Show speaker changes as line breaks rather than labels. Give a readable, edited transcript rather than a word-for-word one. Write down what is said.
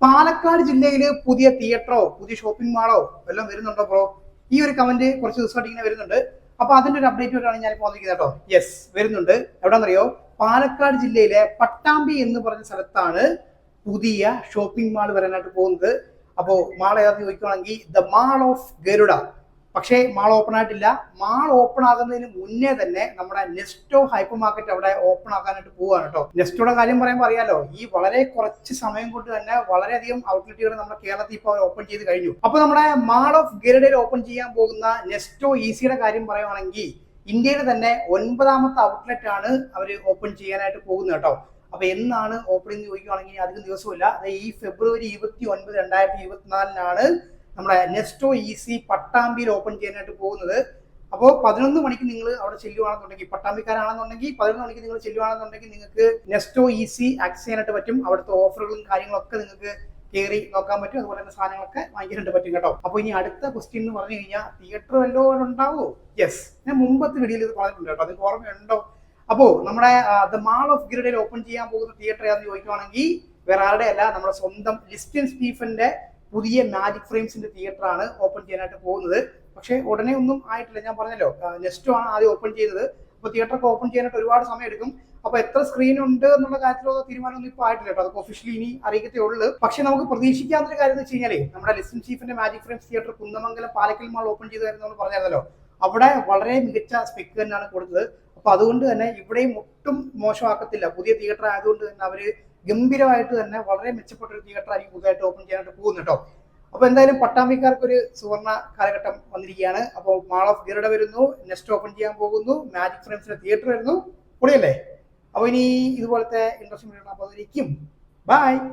പാലക്കാട് ജില്ലയിൽ പുതിയ തിയേറ്ററോ പുതിയ ഷോപ്പിംഗ് മാളോ എല്ലാം വരുന്നുണ്ടോ ബ്രോ? ഈ ഒരു കമന്റ് കുറച്ച് ദിവസമായിട്ട് ഇങ്ങനെ വരുന്നുണ്ട്. അപ്പൊ അതിന്റെ ഒരു അപ്ഡേറ്റ് ആയിട്ടാണ് ഞാൻ വന്നിരിക്കുന്നത് കേട്ടോ. യെസ്, വരുന്നുണ്ട്. എവിടെന്നറിയോ? പാലക്കാട് ജില്ലയിലെ പട്ടാമ്പി എന്ന് പറഞ്ഞ സ്ഥലത്താണ് പുതിയ ഷോപ്പിംഗ് മാൾ വരാനായിട്ട് പോകുന്നത്. അപ്പോ മാൾ ഏതാണെന്ന് ചോദിക്കുകയാണെങ്കിൽ ദ മാൾ ഓഫ് ഗരുഡ. പക്ഷേ മാൾ ഓപ്പൺ ആയിട്ടില്ല. മാൾ ഓപ്പൺ ആകുന്നതിന് മുന്നേ തന്നെ നമ്മുടെ നെസ്റ്റോ ഹൈപ്പർ മാർക്കറ്റ് അവിടെ ഓപ്പൺ ആക്കാനായിട്ട് പോവാണ് കേട്ടോ. നെസ്റ്റോയുടെ കാര്യം പറയുമ്പോൾ അറിയാലോ, ഈ വളരെ കുറച്ച് സമയം കൊണ്ട് തന്നെ വളരെയധികം ഔട്ട്ലെറ്റുകൾ നമ്മുടെ കേരളത്തിൽ ഇപ്പോൾ അവർ ഓപ്പൺ ചെയ്ത് കഴിഞ്ഞു. അപ്പൊ നമ്മുടെ മാൾ ഓഫ് ഗരുഡയിൽ ഓപ്പൺ ചെയ്യാൻ പോകുന്ന നെസ്റ്റോ ഈസിയുടെ കാര്യം പറയുവാണെങ്കിൽ ഇന്ത്യയിൽ തന്നെ 9ാമത്തെ ഔട്ട്ലെറ്റ് ആണ് അവർ ഓപ്പൺ ചെയ്യാനായിട്ട് പോകുന്നത് കേട്ടോ. അപ്പൊ എന്നാണ് ഓപ്പണിംഗ് ചോദിക്കുകയാണെങ്കിൽ അധികം ദിവസമില്ല. ഈ ഫെബ്രുവരി 29, 2024 നമ്മുടെ നെസ്റ്റോ ഈസി പട്ടാമ്പിയിൽ ഓപ്പൺ ചെയ്യാനായിട്ട് പോകുന്നത്. അപ്പോൾ 11 മണിക്ക് നിങ്ങൾ അവിടെ ചെല്ലുവാണെന്നുണ്ടെങ്കിൽ, പട്ടാമ്പിക്കാരാണെന്നുണ്ടെങ്കിൽ 11 മണിക്ക് നിങ്ങൾ ചെല്ലുവാണെന്നുണ്ടെങ്കിൽ നിങ്ങൾക്ക് നെസ്റ്റോ ഈസി ആക്സസ് ചെയ്യാനായിട്ട് പറ്റും. അവിടുത്തെ ഓഫറുകളും കാര്യങ്ങളൊക്കെ നിങ്ങൾക്ക് കയറി നോക്കാൻ പറ്റും. അതുപോലെ തന്നെ സാധനങ്ങളൊക്കെ വാങ്ങിക്കാനായിട്ട് പറ്റും കേട്ടോ. അപ്പോൾ ഇനി അടുത്ത ക്വസ്റ്റ്യൻ എന്ന് പറഞ്ഞു കഴിഞ്ഞാൽ തിയേറ്റർ വല്ലതും ഉണ്ടാവുമോ? യെസ്, ഞാൻ മുമ്പത്തെ വീഡിയോയിൽ ഇത് പറഞ്ഞിട്ടുണ്ട് കേട്ടോ. അതിന് ഓർമ്മയുണ്ടോ? അപ്പോൾ നമ്മുടെ ദ മാൾ ഓഫ് ഗരുഡയിൽ ഓപ്പൺ ചെയ്യാൻ പോകുന്ന തിയേറ്റർ ഏതാണെന്ന് ചോദിക്കുവാണെങ്കിൽ വേറെ ആരുടെ അല്ല, നമ്മുടെ സ്വന്തം ലിസ്റ്റൻ സ്റ്റീഫന്റെ പുതിയ മാജിക് ഫ്രെയിംസിന്റെ തിയേറ്റർ ആണ് ഓപ്പൺ ചെയ്യാനായിട്ട് പോകുന്നത്. പക്ഷേ ഉടനെ ഒന്നും ആയിട്ടില്ല. ഞാൻ പറഞ്ഞല്ലോ, നെസ്റ്റോ ആണ് ആദ്യം ഓപ്പൺ ചെയ്തത്. അപ്പോൾ തിയേറ്ററൊക്കെ ഓപ്പൺ ചെയ്യാനായിട്ട് ഒരുപാട് സമയം എടുക്കും. അപ്പൊ എത്ര സ്ക്രീൻ ഉണ്ട് എന്നുള്ള കാര്യത്തിലുള്ള തീരുമാനമൊന്നും ഇപ്പോൾ ആയിട്ടില്ല കേട്ടോ. അതൊക്കെ ഒഫീഷ്യലി ഇനി അറിയിക്കത്തേ ഉള്ളൂ. പക്ഷെ നമുക്ക് പ്രതീക്ഷിക്കാവുന്ന ഒരു കാര്യം എന്ന് വെച്ച് കഴിഞ്ഞാൽ നമ്മുടെ ലിസ്റ്റൻ സ്റ്റീഫന്റെ Magic Frames theatre Kunnamangalam Palakkal mall open ചെയ്തായിരുന്നു നമ്മൾ പറഞ്ഞായിരുന്നല്ലോ. അവിടെ വളരെ മികച്ച സ്പെക്ക് തന്നെയാണ് കൊടുത്തത്. അപ്പൊ അതുകൊണ്ട് തന്നെ ഇവിടെയും ഒട്ടും മോശമാക്കത്തില്ല. പുതിയ തിയേറ്റർ ആയതുകൊണ്ട് തന്നെ അവര് ഗംഭീരമായിട്ട് തന്നെ വളരെ മെച്ചപ്പെട്ട ഒരു തിയേറ്റർ ആയിരിക്കും പുതുതായിട്ട് ഓപ്പൺ ചെയ്യാനായിട്ട് പോകുന്നു കേട്ടോ. അപ്പൊ എന്തായാലും പട്ടാമ്പിക്കാർക്ക് ഒരു സുവർണ കാലഘട്ടം വന്നിരിക്കുകയാണ്. അപ്പോൾ മാൾ ഓഫ് ഗരുഡ വരുന്നു, നെക്സ്റ്റ് ഓപ്പൺ ചെയ്യാൻ പോകുന്നു, മാജിക് ഫ്രെയിംസിന്റെ തിയേറ്റർ വരുന്നു. പൊളിയല്ലേ? അപ്പൊ ഇനി ഇതുപോലത്തെ ഇൻട്രസ്റ്റിംഗ് വീഡിയോ അപ്പോൾ ബൈ.